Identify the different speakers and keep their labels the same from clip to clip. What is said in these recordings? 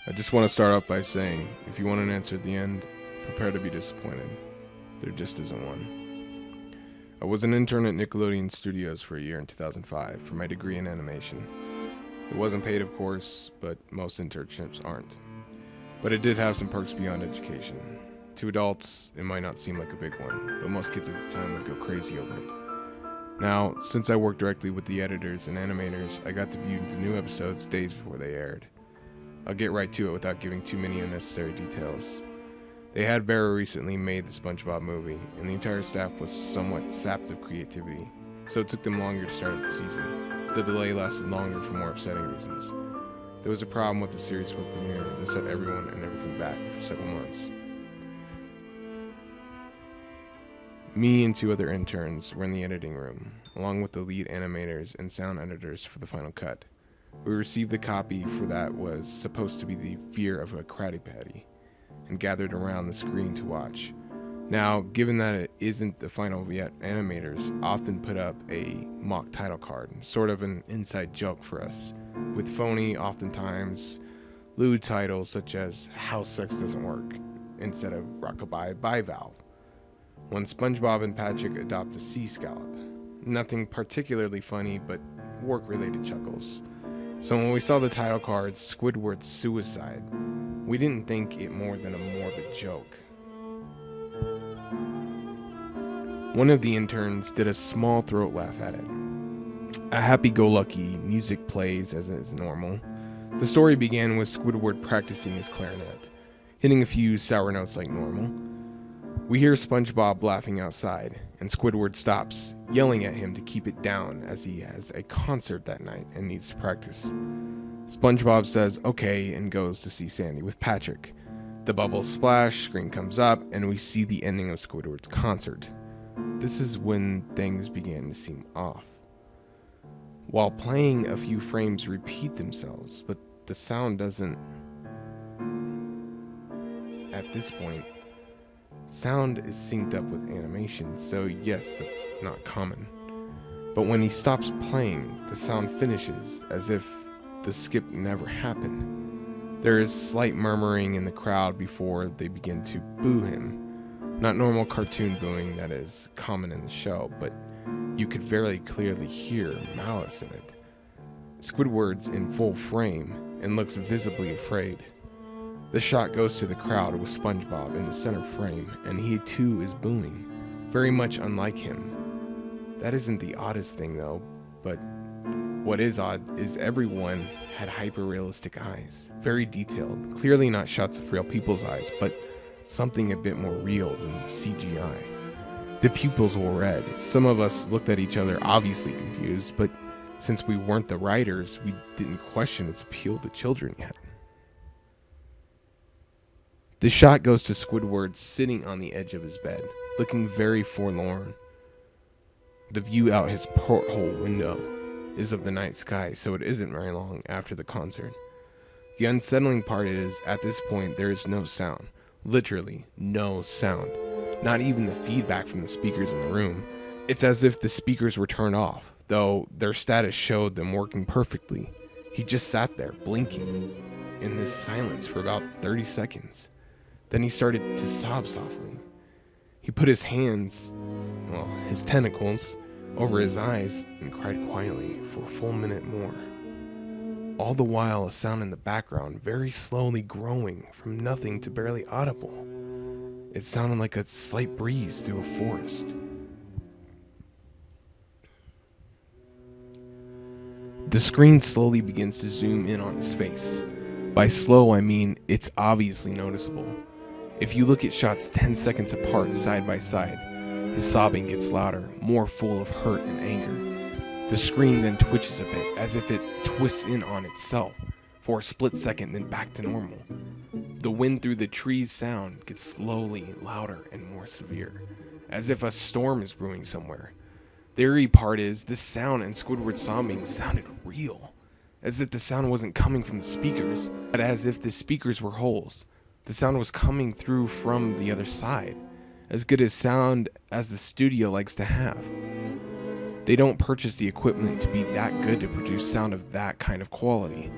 Speaker 1: I just want to start off by saying, if you want an answer at the end, prepare to be disappointed. There just isn't one. I was an intern at Nickelodeon Studios for a year in 2005 for my degree in animation. It wasn't paid, of course, but most internships aren't. But it did have some perks beyond education. To adults, it might not seem like a big one, but most kids at the time would go crazy over it. Now, since I worked directly with the editors and animators, I got to view the new episodes days before they aired. I'll get right to it without giving too many unnecessary details. They had very recently made the SpongeBob movie, and the entire staff was somewhat sapped of creativity, so it took them longer to start the season. The delay lasted longer for more upsetting reasons. There was a problem with the series for premiere that set everyone and everything back for several months. Me and two other interns were in the editing room, along with the lead animators and sound editors for the final cut. We received the copy for that was supposed to be the fear of a Krabby Patty, and gathered around the screen to watch. Now, given that it isn't the final yet, animators often put up a mock title card, sort of an inside joke for us, with phony, oftentimes lewd titles such as How Sex Doesn't Work, instead of Rockabye Bivalve. When SpongeBob and Patrick adopt a sea scallop. Nothing particularly funny, but work-related chuckles. So when we saw the title cards, Squidward's suicide, we didn't think it more than a morbid joke. One of the interns did a small throat laugh at it. A happy-go-lucky music plays as is normal. The story began with Squidward practicing his clarinet, hitting a few sour notes like normal. We hear SpongeBob laughing outside, and Squidward stops, yelling at him to keep it down as he has a concert that night and needs to practice. SpongeBob says okay and goes to see Sandy with Patrick. The bubbles splash, screen comes up, and we see the ending of Squidward's concert. This is when things began to seem off. While playing, a few frames repeat themselves, but the sound doesn't. At this point, sound is synced up with animation, so yes, that's not common. But when he stops playing, the sound finishes as if the skip never happened. There is slight murmuring in the crowd before they begin to boo him. Not normal cartoon booing that is common in the show, but you could very clearly hear malice in it. Squidward's in full frame and looks visibly afraid. The shot goes to the crowd with SpongeBob in the center frame, and he too is booing, very much unlike him. That isn't the oddest thing though, but what is odd is everyone had hyper-realistic eyes, very detailed, clearly not shots of real people's eyes, but something a bit more real than CGI. The pupils were red. Some of us looked at each other obviously confused, but since we weren't the writers, we didn't question its appeal to children yet. The shot goes to Squidward sitting on the edge of his bed, looking very forlorn. The view out his porthole window is of the night sky, so it isn't very long after the concert. The unsettling part is, at this point, there is no sound. Literally, no sound. Not even the feedback from the speakers in the room. It's as if the speakers were turned off, though their status showed them working perfectly. He just sat there, blinking, in this silence for about 30 seconds. Then he started to sob softly. He put his hands, his tentacles, over his eyes and cried quietly for a full minute more. All the while, a sound in the background, very slowly growing from nothing to barely audible. It sounded like a slight breeze through a forest. The screen slowly begins to zoom in on his face. By slow, I mean it's obviously noticeable. If you look at shots 10 seconds apart side by side, his sobbing gets louder, more full of hurt and anger. The screen then twitches a bit, as if it twists in on itself for a split second, then back to normal. The wind through the trees sound gets slowly louder and more severe, as if a storm is brewing somewhere. The eerie part is, this sound and Squidward's sobbing sounded real, as if the sound wasn't coming from the speakers, but as if the speakers were holes. The sound was coming through from the other side, as good as sound as the studio likes to have. They don't purchase the equipment to be that good to produce sound of that kind of quality.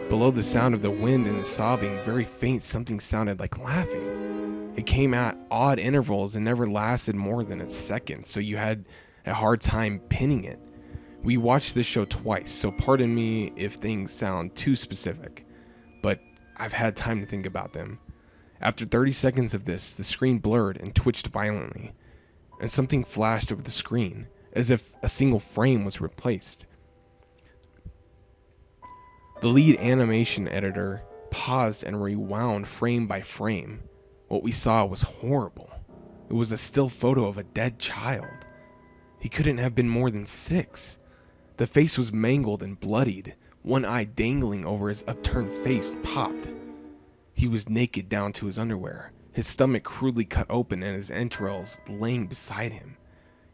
Speaker 1: Below the sound of the wind and the sobbing, very faint, something sounded like laughing. It came at odd intervals and never lasted more than a second, so you had a hard time pinning it. We watched this show twice, so pardon me if things sound too specific, but I've had time to think about them. After 30 seconds of this, the screen blurred and twitched violently, and something flashed over the screen, as if a single frame was replaced. The lead animation editor paused and rewound frame by frame. What we saw was horrible. It was a still photo of a dead child. He couldn't have been more than 6. The face was mangled and bloodied. One eye dangling over his upturned face popped. He was naked down to his underwear, his stomach crudely cut open and his entrails laying beside him.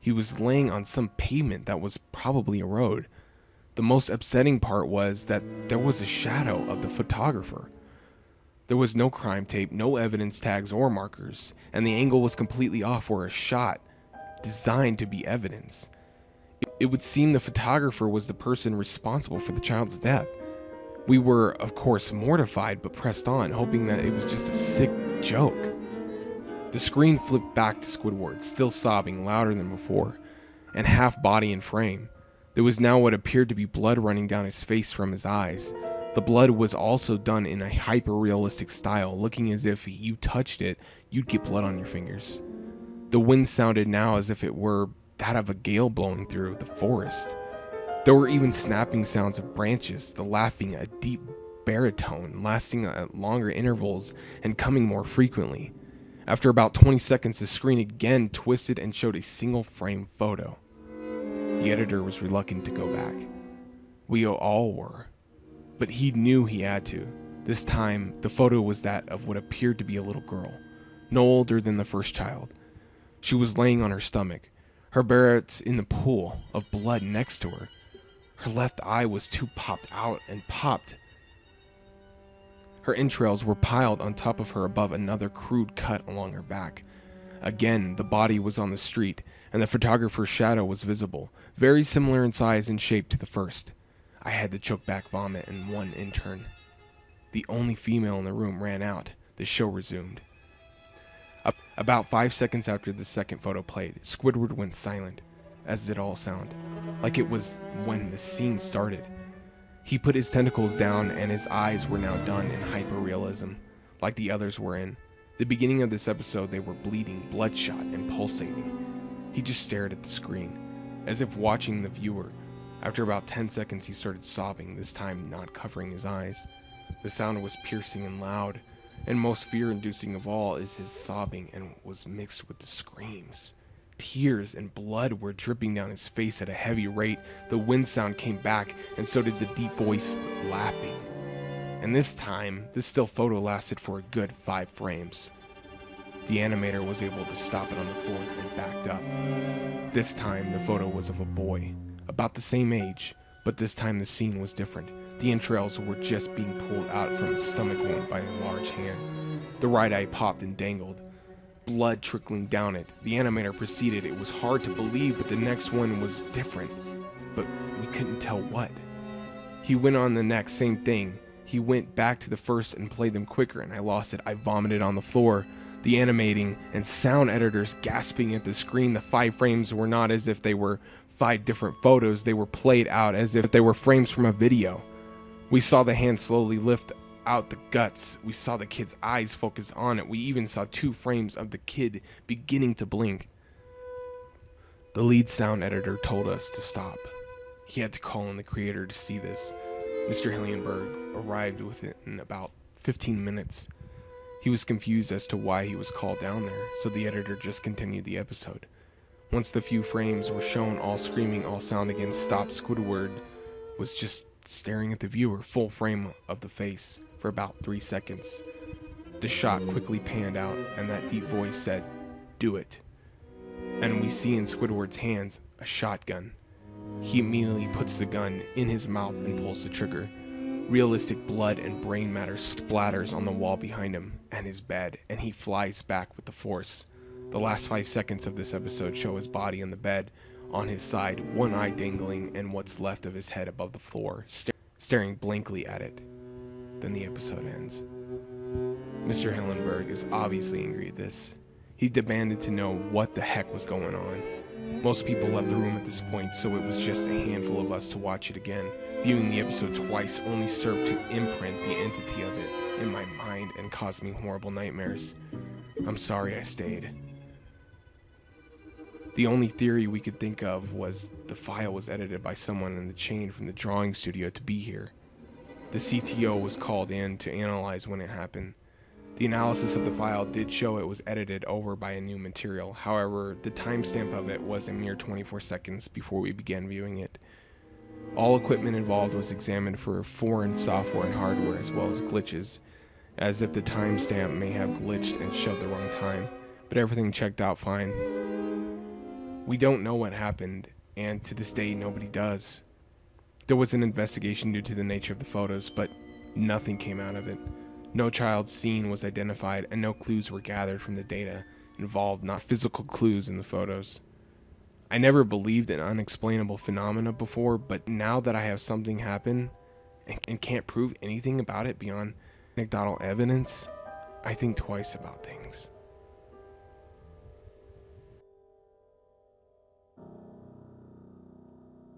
Speaker 1: He was laying on some pavement that was probably a road. The most upsetting part was that there was a shadow of the photographer. There was no crime tape, no evidence tags or markers, and the angle was completely off for a shot designed to be evidence. It would seem the photographer was the person responsible for the child's death. We were, of course, mortified but pressed on, hoping that it was just a sick joke. The screen flipped back to Squidward, still sobbing louder than before, and half body in frame. There was now what appeared to be blood running down his face from his eyes. The blood was also done in a hyper-realistic style, looking as if you touched it, you'd get blood on your fingers. The wind sounded now as if it were that of a gale blowing through the forest. There were even snapping sounds of branches, the laughing a deep baritone, lasting at longer intervals and coming more frequently. After about 20 seconds, the screen again twisted and showed a single frame photo. The editor was reluctant to go back. We all were. But he knew he had to. This time, the photo was that of what appeared to be a little girl, no older than the first child. She was laying on her stomach, her barrettes in the pool of blood next to her. Her left eye was too popped out and popped. Her entrails were piled on top of her above another crude cut along her back. Again, the body was on the street, and the photographer's shadow was visible, very similar in size and shape to the first. I had to choke back vomit and one intern. The only female in the room ran out. The show resumed. About 5 seconds after the second photo played, Squidward went silent, as did all sound, like it was when the scene started. He put his tentacles down and his eyes were now done in hyper-realism, like the others were in. The beginning of this episode, they were bleeding, bloodshot, and pulsating. He just stared at the screen, as if watching the viewer. After about 10 seconds, he started sobbing, this time not covering his eyes. The sound was piercing and loud, and most fear-inducing of all is his sobbing, and was mixed with the screams. Tears and blood were dripping down his face at a heavy rate. The wind sound came back, and so did the deep voice laughing. And this time, this still photo lasted for a good 5 frames. The animator was able to stop it on the 4th and backed up. This time, the photo was of a boy, about the same age, but this time the scene was different. The entrails were just being pulled out from his stomach wound by a large hand. The right eye popped and dangled, blood trickling down it. The animator proceeded. It was hard to believe, but the next one was different. But we couldn't tell what. He went on the next, same thing. He went back to the first and played them quicker, and I lost it. I vomited on the floor. The animating and sound editors gasping at the screen. The 5 frames were not as if they were 5 different photos. They were played out as if they were frames from a video. We saw the hand slowly lift out the guts. We saw the kid's eyes focus on it. We even saw 2 frames of the kid beginning to blink. The lead sound editor told us to stop. He had to call in the creator to see this. Mr. Hillenberg arrived within about 15 minutes. He was confused as to why he was called down there, so the editor just continued the episode. Once the few frames were shown, all screaming, all sound again stopped. Squidward was just staring at the viewer, full frame of the face, for about 3 seconds. The shot quickly panned out, and that deep voice said, "Do it." And we see in Squidward's hands a shotgun. He immediately puts the gun in his mouth and pulls the trigger. Realistic blood and brain matter splatters on the wall behind him and his bed, and he flies back with the force. The last 5 seconds of this episode show his body on the bed, on his side, one eye dangling and what's left of his head above the floor, staring blankly at it. Then the episode ends. Mr. Hellenberg is obviously angry at this. He demanded to know what the heck was going on. Most people left the room at this point, so it was just a handful of us to watch it again. Viewing the episode twice only served to imprint the entity of it in my mind and caused me horrible nightmares. I'm sorry I stayed. The only theory we could think of was the file was edited by someone in the chain from the drawing studio to be here. The CTO was called in to analyze when it happened. The analysis of the file did show it was edited over by a new material. However, the timestamp of it was a mere 24 seconds before we began viewing it. All equipment involved was examined for foreign software and hardware as well as glitches, as if the timestamp may have glitched and showed the wrong time, but everything checked out fine. We don't know what happened, and to this day nobody does. There was an investigation due to the nature of the photos, but nothing came out of it. No child seen was identified, and no clues were gathered from the data involved, not physical clues in the photos. I never believed in unexplainable phenomena before, but now that I have something happen and can't prove anything about it beyond anecdotal evidence, I think twice about things.